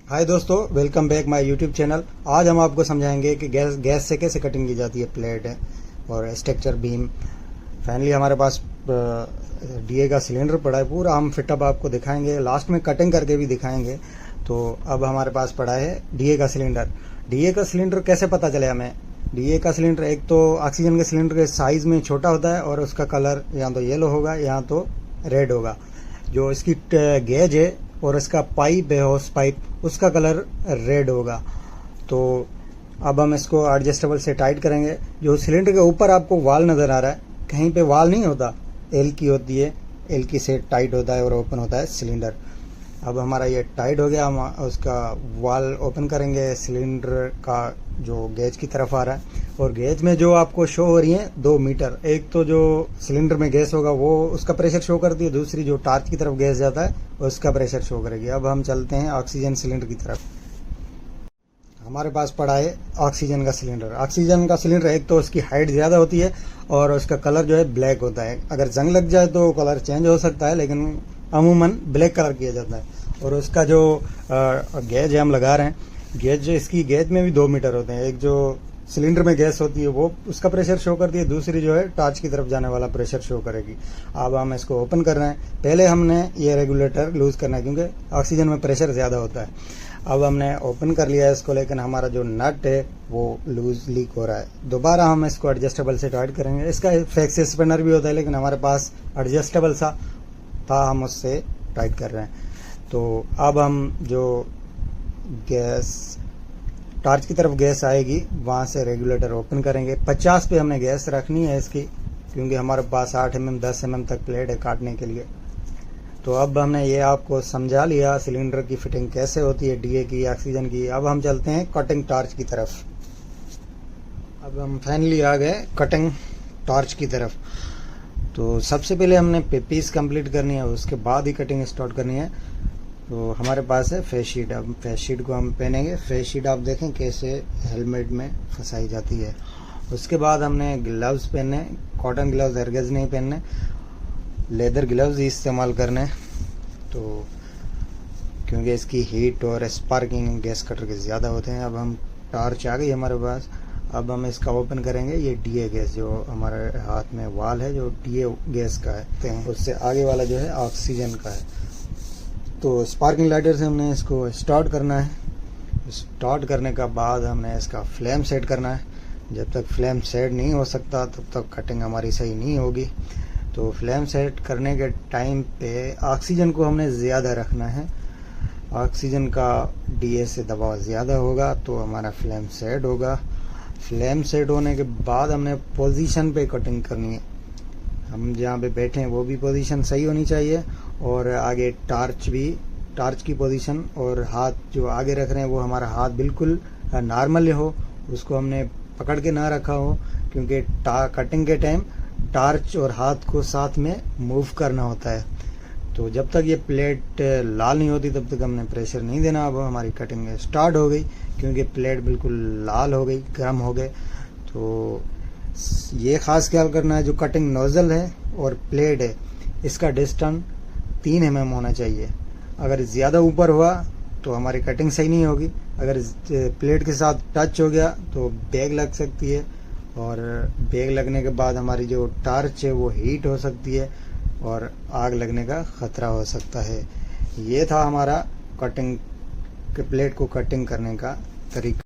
हाय दोस्तों, welcome back my YouTube channel. आज हम आपको समझाएंगे कि गैस से कैसे कटिंग की जाती है प्लेट और स्ट्रक्चर बीम। फाइनली हमारे पास डीए का सिलेंडर पड़ा है, पूरा हम फिटअप आपको दिखाएंगे, लास्ट में कटिंग करके भी दिखाएंगे। तो अब हमारे पास पड़ा है डीए का सिलेंडर। डीए का सिलेंडर कैसे पता चले हमें? डीए का सिलेंडर एक तो ऑक्सीजन के सिलेंडर के साइज में छोटा होता है और उसका कलर या तो येलो होगा या तो रेड होगा। जो इसकी गेज है और इसका पाइप है, होस पाइप, उसका कलर रेड होगा। तो अब हम इसको एडजस्टेबल से टाइट करेंगे। जो सिलेंडर के ऊपर आपको वाल नज़र आ रहा है, कहीं पे वाल नहीं होता, एल की होती है, एल की से टाइट होता है और ओपन होता है सिलेंडर। अब हमारा ये टाइट हो गया, हम उसका वाल ओपन करेंगे सिलेंडर का जो गेज की तरफ आ रहा है। और गेज में जो आपको शो हो रही है 2 मीटर, एक तो जो सिलेंडर में गैस होगा वो उसका प्रेशर शो करती है, दूसरी जो टार्च की तरफ गैस जाता है उसका प्रेशर शो करेगी। अब हम चलते हैं ऑक्सीजन सिलेंडर की तरफ। हमारे पास पड़ा है ऑक्सीजन का सिलेंडर। ऑक्सीजन का सिलेंडर एक तो उसकी हाइट ज़्यादा होती है और उसका कलर जो है ब्लैक होता है। अगर जंग लग जाए तो कलर चेंज हो सकता है, लेकिन अमूमन ब्लैक कलर किया जाता है। और उसका जो गेज हम लगा रहे हैं, गेज इसकी गेज में भी 2 मीटर होते हैं। एक जो सिलेंडर में गैस होती है वो उसका प्रेशर शो करती है, दूसरी जो है टार्च की तरफ जाने वाला प्रेशर शो करेगी। अब हम इसको ओपन कर रहे हैं। पहले हमने ये रेगुलेटर लूज करना है क्योंकि ऑक्सीजन में प्रेशर ज़्यादा होता है। अब हमने ओपन कर लिया है इसको, लेकिन हमारा जो नट है वो लूज लीक हो रहा है। दोबारा हम इसको एडजस्टेबल से टाइट करेंगे। इसका फ्लेक्सी स्पिनर भी होता है, लेकिन हमारे पास एडजस्टेबल सा था, हम उससे टाइट कर रहे हैं। तो अब हम जो गैस टार्च की तरफ गैस आएगी वहाँ से रेगुलेटर ओपन करेंगे। 50 पे हमने गैस रखनी है इसकी, क्योंकि हमारे पास 8 mm 10 mm तक प्लेट है काटने के लिए। तो अब हमने ये आपको समझा लिया सिलेंडर की फिटिंग कैसे होती है, डीए की, ऑक्सीजन की। अब हम चलते हैं कटिंग टार्च की तरफ। अब हम फाइनली आ गए कटिंग टार्च की तरफ। तो सबसे पहले हमने पीस कंप्लीट करनी है, उसके बाद ही कटिंग स्टार्ट करनी है। तो हमारे पास है फेस शीट। अब फेस शीट को हम पहनेंगे। फेस शीट आप देखें कैसे हेलमेट में फंसाई जाती है। उसके बाद हमने ग्लव्स पहनने, कॉटन ग्लव्स, एयरगज नहीं पहनने, लेदर ग्लव्स ही इस्तेमाल करने। तो क्योंकि इसकी हीट और स्पार्किंग गैस कटर के ज़्यादा होते हैं। अब हम टार्च आ गई हमारे पास। अब हम इसका ओपन करेंगे। ये डीए गैस जो हमारे हाथ में वाल है, जो डीए गैस का है, उससे आगे वाला जो है ऑक्सीजन का है। तो स्पार्किंग लाइटर से हमने इसको स्टार्ट करना है। स्टार्ट करने का बाद हमने इसका फ्लेम सेट करना है। जब तक फ्लेम सेट नहीं हो सकता तब तक कटिंग हमारी सही नहीं होगी। तो फ्लेम सेट करने के टाइम पे ऑक्सीजन को हमने ज़्यादा रखना है। ऑक्सीजन का डीए से दबाव ज़्यादा होगा तो हमारा फ्लेम सेट होगा। फ्लेम सेट होने के बाद हमने पोजीशन पे कटिंग करनी है। हम जहाँ पे बैठे हैं वो भी पोजीशन सही होनी चाहिए, और आगे टार्च की पोजीशन और हाथ जो आगे रख रहे हैं वो हमारा हाथ बिल्कुल नॉर्मल हो, उसको हमने पकड़ के ना रखा हो, क्योंकि कटिंग के टाइम टार्च और हाथ को साथ में मूव करना होता है। तो जब तक ये प्लेट लाल नहीं होती तब तक हमने प्रेशर नहीं देना। अब हमारी कटिंग स्टार्ट हो गई, क्योंकि प्लेट बिल्कुल लाल हो गई, गर्म हो गए। तो ये ख़ास ख्याल करना है, जो कटिंग नोज़ल है और प्लेट है, इसका डिस्टेंस 3 mm होना चाहिए। अगर ज़्यादा ऊपर हुआ तो हमारी कटिंग सही नहीं होगी। अगर प्लेट के साथ टच हो गया तो बैग लग सकती है, और बैग लगने के बाद हमारी जो टार्च है वो हीट हो सकती है और आग लगने का ख़तरा हो सकता है। ये था हमारा कटिंग, प्लेट को कटिंग करने का तरीका।